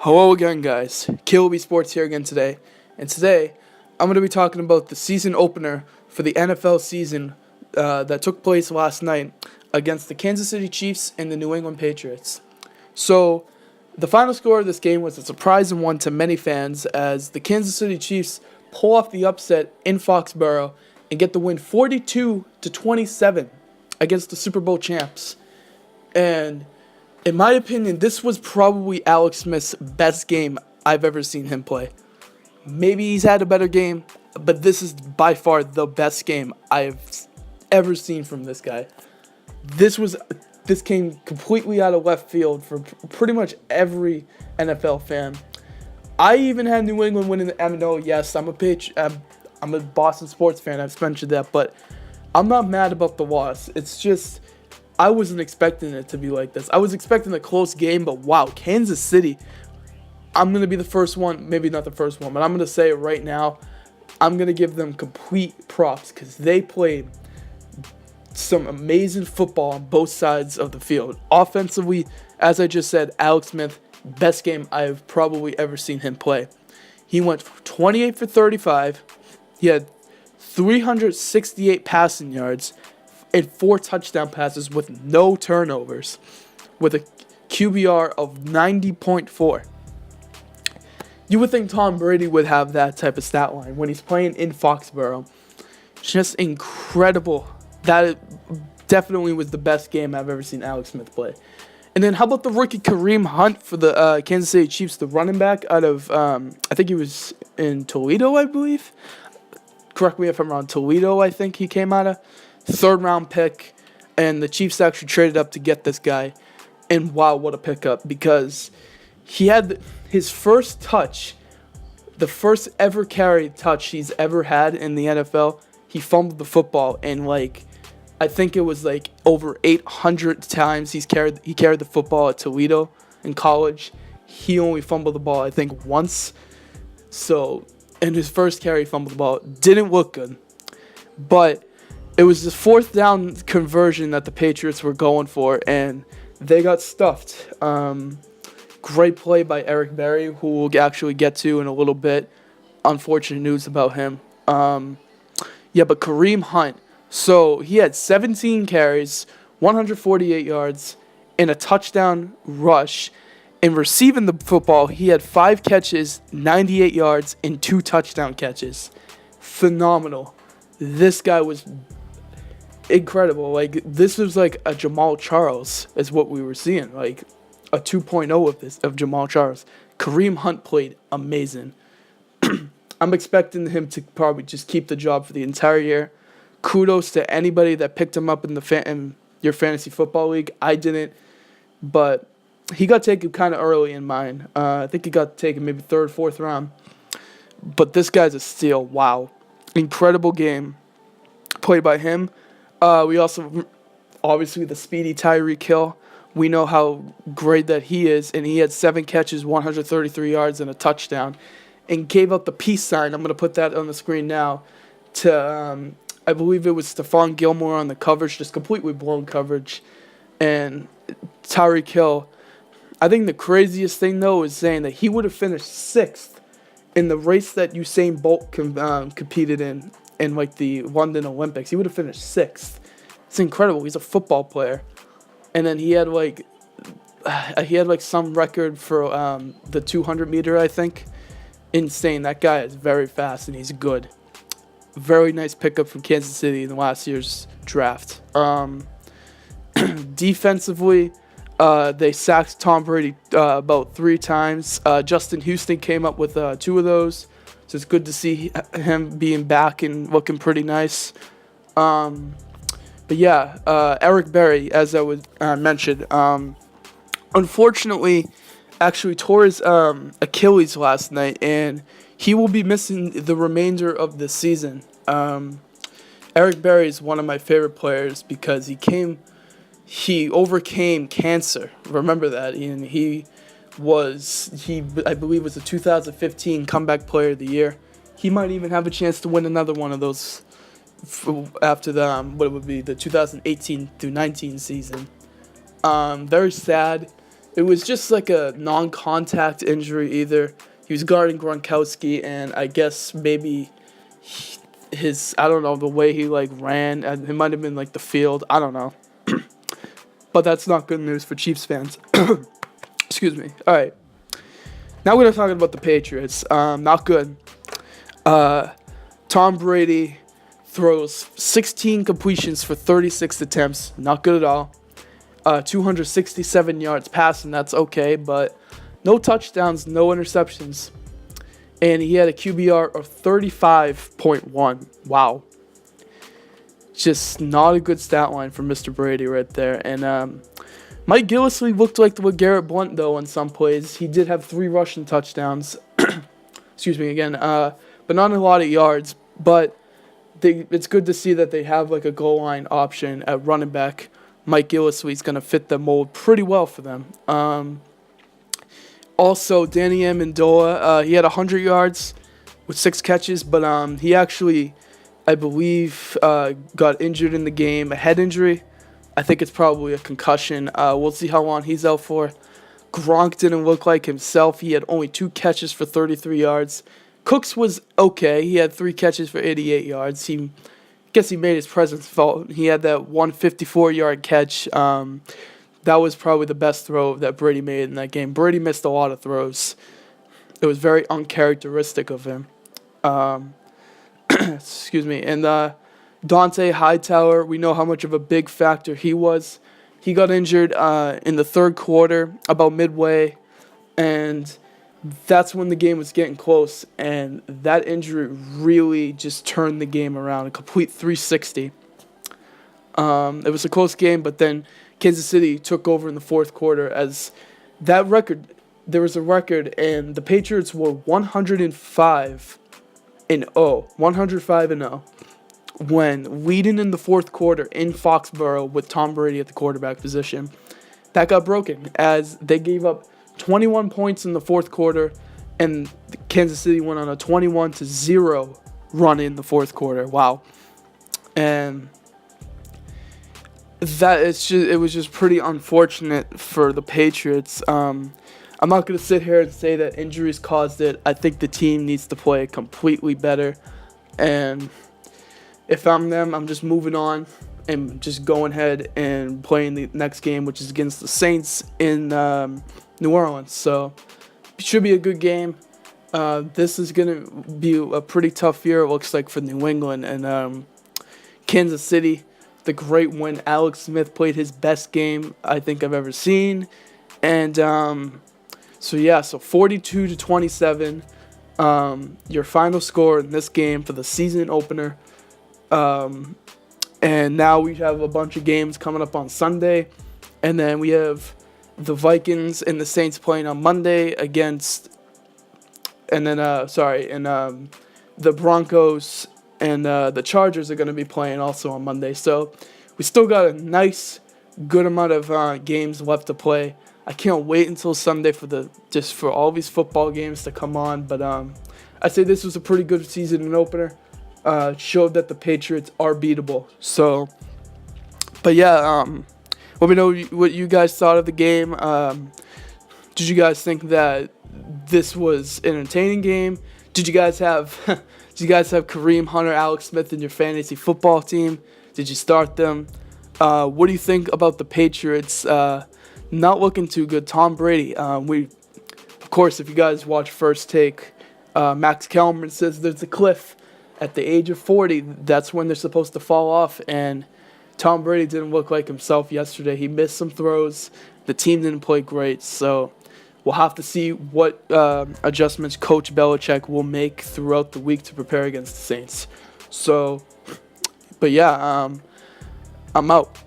Hello again, guys. KLB Sports here again today. And today, I'm going to be talking about the season opener for the NFL season that took place last night against the Kansas City Chiefs and the New England Patriots. So, the final score of this game was a surprising one to many fans as the Kansas City Chiefs pull off the upset in Foxborough and get the win 42-27 against the Super Bowl champs. And in my opinion, this was probably Alex Smith's best game I've ever seen him play. Maybe he's had a better game, but this is by far the best game I've ever seen from this guy. This came completely out of left field for pretty much every NFL fan. I even had New England winning the M&O. Yes, I'm a Boston sports fan. I've mentioned that, but I'm not mad about the loss. It's just I wasn't expecting it to be like this. I was expecting a close game, but wow, Kansas City. I'm going to be the first one, maybe not the first one, but I'm going to say it right now. I'm going to give them complete props because they played some amazing football on both sides of the field. Offensively, as I just said, Alex Smith, best game I've probably ever seen him play. He went 28 for 35. He had 368 passing yards and 4 touchdown passes with no turnovers, with a QBR of 90.4. You would think Tom Brady would have that type of stat line when he's playing in Foxborough. Just incredible. That definitely was the best game I've ever seen Alex Smith play. And then how about the rookie Kareem Hunt for the Kansas City Chiefs, the running back out of, I think he was in Toledo, I believe. Correct me if I'm wrong. Toledo, I think he came out of. 3rd-round pick, and the Chiefs actually traded up to get this guy. And wow, what a pickup, because he had his first touch, the first ever carry touch he's ever had in the NFL. He fumbled the football, and I think it was over 800 times he carried the football at Toledo in college. He only fumbled the ball, I think, once. So, in his first carry, he fumbled the ball. Didn't look good, but it was the 4th down conversion that the Patriots were going for, and they got stuffed. Great play by Eric Berry, who we'll actually get to in a little bit. Unfortunate news about him. But Kareem Hunt. So he had 17 carries, 148 yards, and a touchdown rush. And receiving the football, he had 5 catches, 98 yards, and 2 touchdown catches. Phenomenal. This guy was incredible. This was a Jamal Charles is what we were seeing, a 2.0 of Jamal Charles. Kareem Hunt played amazing. I'm expecting him to probably just keep the job for the entire year. Kudos to anybody that picked him up in your fantasy football league. I didn't, but he got taken kind of early in mine. I think he got taken maybe 3rd, 4th round. But this guy's a steal. Wow, incredible game played by him. We also, obviously, the speedy Tyreek Hill. We know how great that he is, and he had 7 catches, 133 yards, and a touchdown, and gave up the peace sign. I'm going to put that on the screen now to, I believe it was Stephon Gilmore on the coverage, just completely blown coverage, and Tyreek Hill. I think the craziest thing, though, is saying that he would have finished 6th in the race that Usain Bolt competed in the London Olympics. He would have finished 6th. It's incredible. He's a football player. And then he had some record for the 200 meter, I think. Insane. That guy is very fast and he's good. Very nice pickup from Kansas City in last year's draft. Defensively, they sacked Tom Brady about 3 times. Justin Houston came up with 2 of those. So it's good to see him being back and looking pretty nice. Eric Berry, as I was mentioned, unfortunately, actually tore his Achilles last night, and he will be missing the remainder of the season. Eric Berry is one of my favorite players because he overcame cancer. Remember that, and I believe was the 2015 Comeback Player of the Year. He might even have a chance to win another one of those after the 2018 through 19 season. Very sad. It was just like a non-contact injury either. He was guarding Gronkowski, and I guess maybe I don't know, the way he like ran, and it might have been like the field. I don't know. But that's not good news for Chiefs fans. Excuse me. All right. Now we're going to talk about the Patriots. Not good. Tom Brady throws 16 completions for 36 attempts. Not good at all. 267 yards passing. That's okay, but no touchdowns, no interceptions. And he had a QBR of 35.1. Wow. Just not a good stat line for Mr. Brady right there. And Mike Gillislee looked like the Garrett Blount, though, on some plays. He did have 3 rushing touchdowns. Excuse me again. But not a lot of yards. But it's good to see that they have like a goal line option at running back. Mike Gillislee's going to fit the mold pretty well for them. Also, Danny Amendola, he had 100 yards with 6 catches, but he actually, I believe, got injured in the game, a head injury. I think it's probably a concussion. We'll see how long he's out for. Gronk didn't look like himself. He had only 2 catches for 33 yards. Cooks was okay. He had 3 catches for 88 yards. I guess he made his presence felt. He had that 154-yard catch. That was probably the best throw that Brady made in that game. Brady missed a lot of throws. It was very uncharacteristic of him. Excuse me. And Dante Hightower, we know how much of a big factor he was. He got injured in the third quarter, about midway, and that's when the game was getting close. And that injury really just turned the game around, a complete 360. It was a close game, but then Kansas City took over in the fourth quarter as that record. There was a record, and the Patriots were 105-0, when leading in the fourth quarter in Foxborough with Tom Brady at the quarterback position. That got broken as they gave up 21 points in the fourth quarter, and Kansas City went on a 21-0 run in the fourth quarter. Wow. And it was just pretty unfortunate for the Patriots. I'm not going to sit here and say that injuries caused it. I think the team needs to play completely better. And if I'm them, I'm just moving on and just going ahead and playing the next game, which is against the Saints in New Orleans. So it should be a good game. This is going to be a pretty tough year, it looks like, for New England. And Kansas City, the great win. Alex Smith played his best game I think I've ever seen. And so 42-27, your final score in this game for the season opener. And now we have a bunch of games coming up on Sunday. And then we have the Vikings and the Saints playing on Monday the Broncos and the Chargers are going to be playing also on Monday. So we still got a nice, good amount of games left to play. I can't wait until Sunday for all these football games to come on. But I say this was a pretty good season opener. Showed that the Patriots are beatable. So, but yeah, let me know what you guys thought of the game. Did you guys think that this was an entertaining game? Did you guys have Kareem Hunter, Alex Smith in your fantasy football team? Did you start them? What do you think about the Patriots? Not looking too good. Tom Brady. Of course, if you guys watch First Take, Max Kellerman says there's a cliff at the age of 40. That's when they're supposed to fall off. And Tom Brady didn't look like himself yesterday. He missed some throws. The team didn't play great. So we'll have to see what adjustments Coach Belichick will make throughout the week to prepare against the Saints. So, but yeah, I'm out.